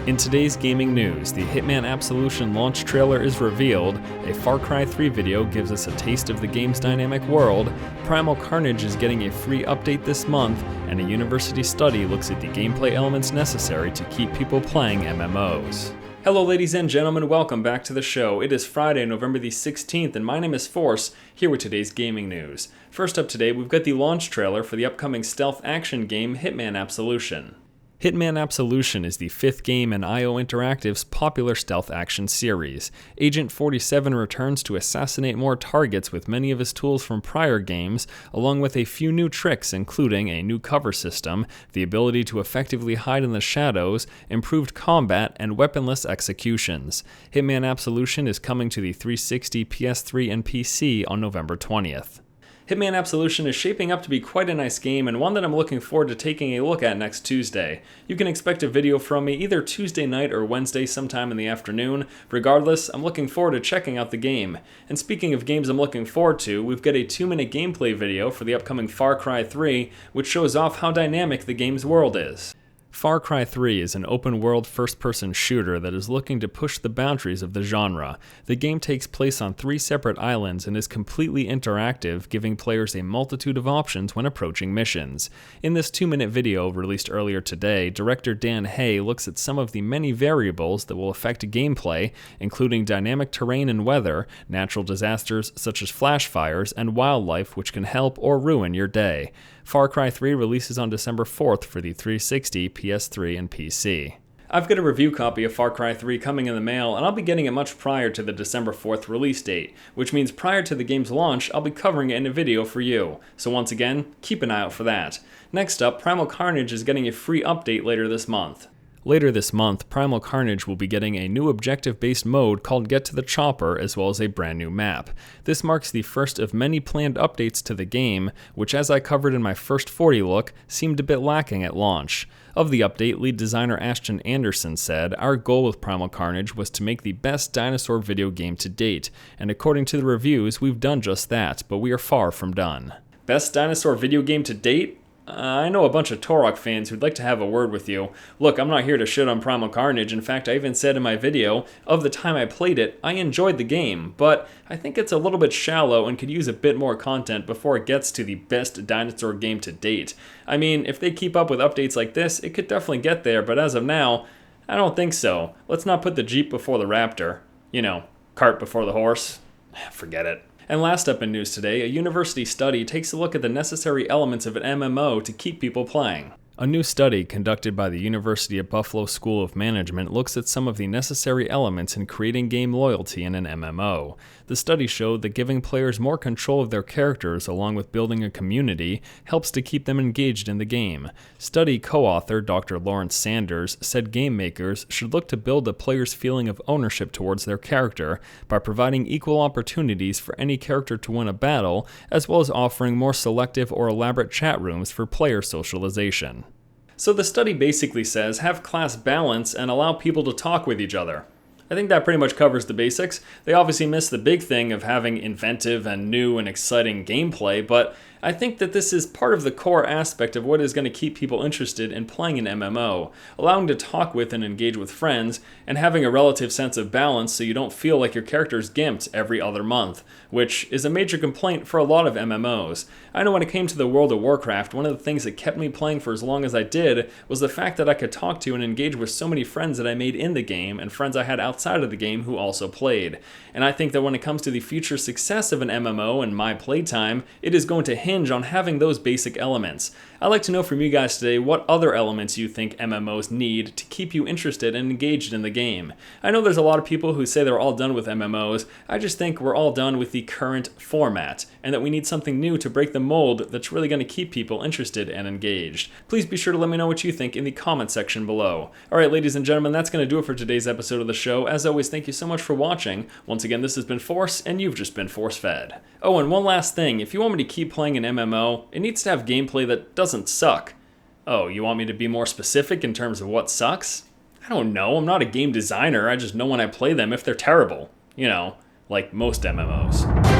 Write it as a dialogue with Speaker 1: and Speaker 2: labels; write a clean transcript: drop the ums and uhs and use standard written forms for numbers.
Speaker 1: In today's gaming news, the Hitman Absolution launch trailer is revealed, a Far Cry 3 video gives us a taste of the game's dynamic world, Primal Carnage is getting a free update this month, and a university study looks at the gameplay elements necessary to keep people playing MMOs. Hello ladies and gentlemen, welcome back to the show. It is Friday, November the 16th, and my name is Force, here with today's gaming news. First up today, we've got the launch trailer for the upcoming stealth action game Hitman Absolution. Hitman Absolution is the fifth game in IO Interactive's popular stealth action series. Agent 47 returns to assassinate more targets with many of his tools from prior games, along with a few new tricks including a new cover system, the ability to effectively hide in the shadows, improved combat, and weaponless executions. Hitman Absolution is coming to the 360, PS3, and PC on November 20th. Hitman Absolution is shaping up to be quite a nice game and one that I'm looking forward to taking a look at next Tuesday. You can expect a video from me either Tuesday night or Wednesday sometime in the afternoon. Regardless, I'm looking forward to checking out the game. And speaking of games I'm looking forward to, we've got a 2-minute gameplay video for the upcoming Far Cry 3, which shows off how dynamic the game's world is. Far Cry 3 is an open-world first-person shooter that is looking to push the boundaries of the genre. The game takes place on 3 separate islands and is completely interactive, giving players a multitude of options when approaching missions. In this 2-minute video released earlier today, director Dan Hay looks at some of the many variables that will affect gameplay, including dynamic terrain and weather, natural disasters such as flash fires, and wildlife which can help or ruin your day. Far Cry 3 releases on December 4th for the 360, PS3, and PC. I've got a review copy of Far Cry 3 coming in the mail, and I'll be getting it much prior to the December 4th release date, which means prior to the game's launch, I'll be covering it in a video for you. So once again, keep an eye out for that. Next up, Primal Carnage is getting a free update later this month. Later this month, Primal Carnage will be getting a new objective-based mode called Get to the Chopper, as well as a brand new map. This marks the first of many planned updates to the game, which, as I covered in my first 40 look, seemed a bit lacking at launch. Of the update, lead designer Ashton Anderson said, "Our goal with Primal Carnage was to make the best dinosaur video game to date, and according to the reviews, we've done just that, but we are far from done." Best dinosaur video game to date? I know a bunch of Turok fans who'd like to have a word with you. Look, I'm not here to shit on Primal Carnage. In fact, I even said in my video, of the time I played it, I enjoyed the game, but I think it's a little bit shallow and could use a bit more content before it gets to the best dinosaur game to date. I mean, if they keep up with updates like this, it could definitely get there, but as of now, I don't think so. Let's not put the Jeep before the Raptor. You know, cart before the horse. Forget it. And last up in news today, a university study takes a look at the necessary elements of an MMO to keep people playing. A new study conducted by the University of Buffalo School of Management looks at some of the necessary elements in creating game loyalty in an MMO. The study showed that giving players more control of their characters along with building a community helps to keep them engaged in the game. Study co-author Dr. Lawrence Sanders said game makers should look to build a player's feeling of ownership towards their character by providing equal opportunities for any character to win a battle, as well as offering more selective or elaborate chat rooms for player socialization. So the study basically says have class balance and allow people to talk with each other. I think that pretty much covers the basics. They obviously miss the big thing of having inventive and new and exciting gameplay, but I think that this is part of the core aspect of what is going to keep people interested in playing an MMO, allowing to talk with and engage with friends, and having a relative sense of balance so you don't feel like your character's gimped every other month, which is a major complaint for a lot of MMOs. I know when it came to the World of Warcraft, one of the things that kept me playing for as long as I did was the fact that I could talk to and engage with so many friends that I made in the game and friends I had outside of the game who also played. And I think that when it comes to the future success of an MMO and my playtime, it is going to hinge on having those basic elements. I'd like to know from you guys today what other elements you think MMOs need to keep you interested and engaged in the game. I know there's a lot of people who say they're all done with MMOs. I just think we're all done with the current format, and that we need something new to break the mold that's really going to keep people interested and engaged. Please be sure to let me know what you think in the comment section below. Alright ladies and gentlemen, that's going to do it for today's episode of the show. As always, thank you so much for watching. Once again, this has been Force, and you've just been force-fed. Oh, and one last thing, if you want me to keep playing an MMO, it needs to have gameplay that doesn't suck. Oh, you want me to be more specific in terms of what sucks? I don't know, I'm not a game designer, I just know when I play them if they're terrible. You know, like most MMOs.